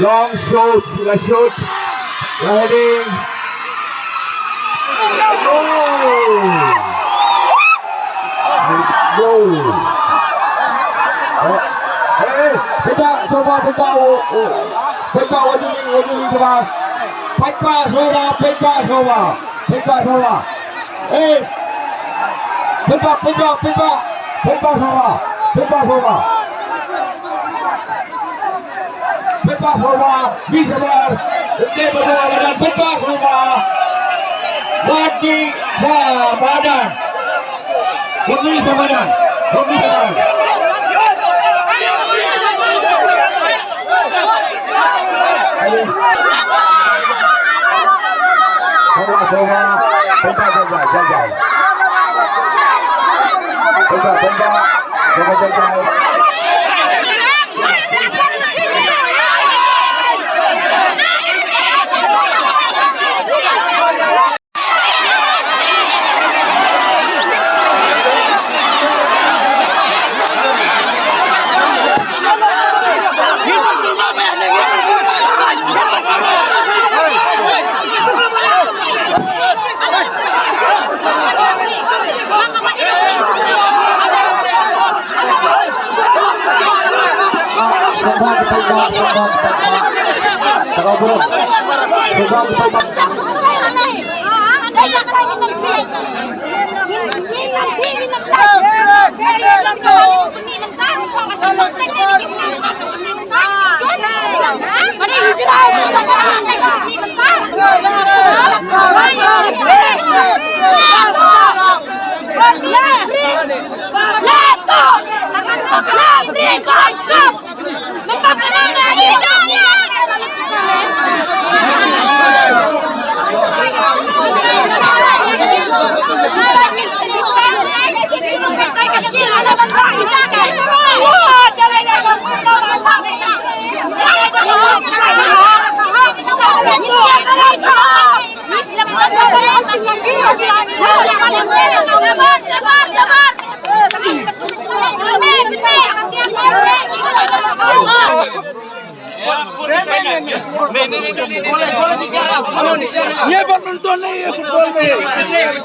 long shoot, the shoot, the heading. Kita coba what do you mean coba? Pekka coba. Pekka coba. Bisa ber. Pekka coba. Wadi badan. Ini samadan.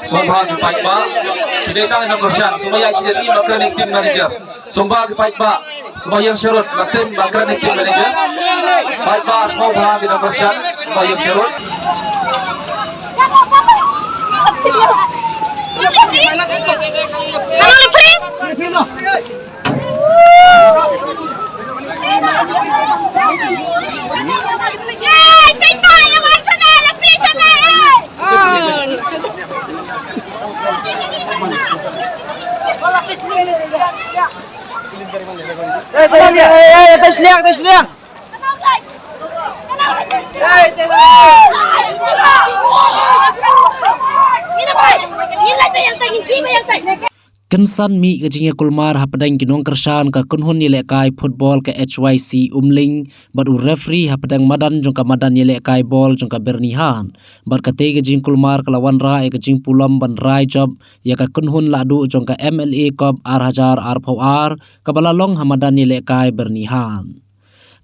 Sombag fight ba? Kinita ng Korsyan, sumayang sinati makraning team manager. Sombag fight ba? Sumayang Sherod, matim makraning team manager. Fight ba small bahag ng Korsyan, sumayang Sherod. Tashliang. Kensan mi kajingnya kulmar hapadang kinong kershan ka kunhun yelekai football ka HYC umling badu referee hapadang madan jongka madan yelekai ball jongka bernihan barkate kajing kulmar kalawan ra kajing pulam ban rai job ya ka kunhun ladu jongka MLA Cup R1000 R4R kabalalong hamadan yelekai bernihan.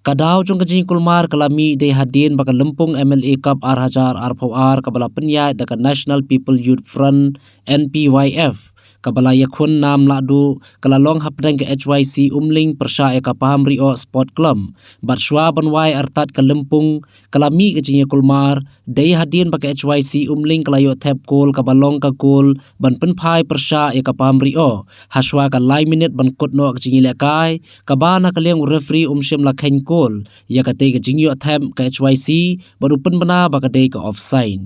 Kadau jong kajing kulmar kalami de hadin baka lempung MLA Cup R1000 R4R kabala penyai dekat National People Youth Front NPYF kabala yakun nam ladu kalalong hapdang ke HYC umling persya ka paham rio sport club barswa banwai artat ka lempung kalami kajing kulmar de hadin baka HYC umling kalayo tap goal kabalong ka goal ban penpai persya ka paham rio haswa ka lai minute ban kutno kajing lekai kabana kaleng referee umshim la khen goal ya kate ka jingyo attempt ka HYC baru pen bana baka de ka offside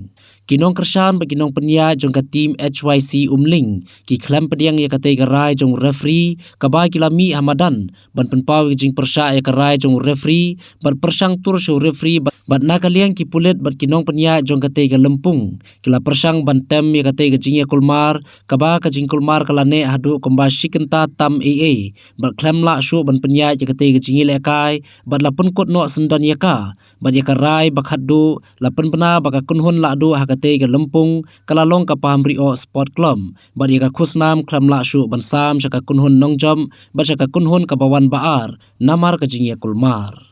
kinong kershan bagi kinong penya jong ka team HYC umling ki klam pediang ya kate ka rai jong referee kabai kilami hamadan ban penpau jing persya ya ka rai jong referee ban persang tur show referee ban nakaliang ki pulet ban kinong penya jong kate ka lempung kila persang ban tem ya kate ka jing ya kulmar kaba ka jing kulmar kalane hadu komba shikenta tam AA ban klam la show ban penya ya kate ka jing lekai ban lapun kot no sendan ya ka ban ya ka rai bakhadu lapun pena baka kunhun la du hakate ka lempung kalalong ka paham rio sport club ban ya ka khusnam klam la shu ban sam shaka kunhun nongjam ban shaka kunhun ka bawan baar namar ka jing ya kulmar.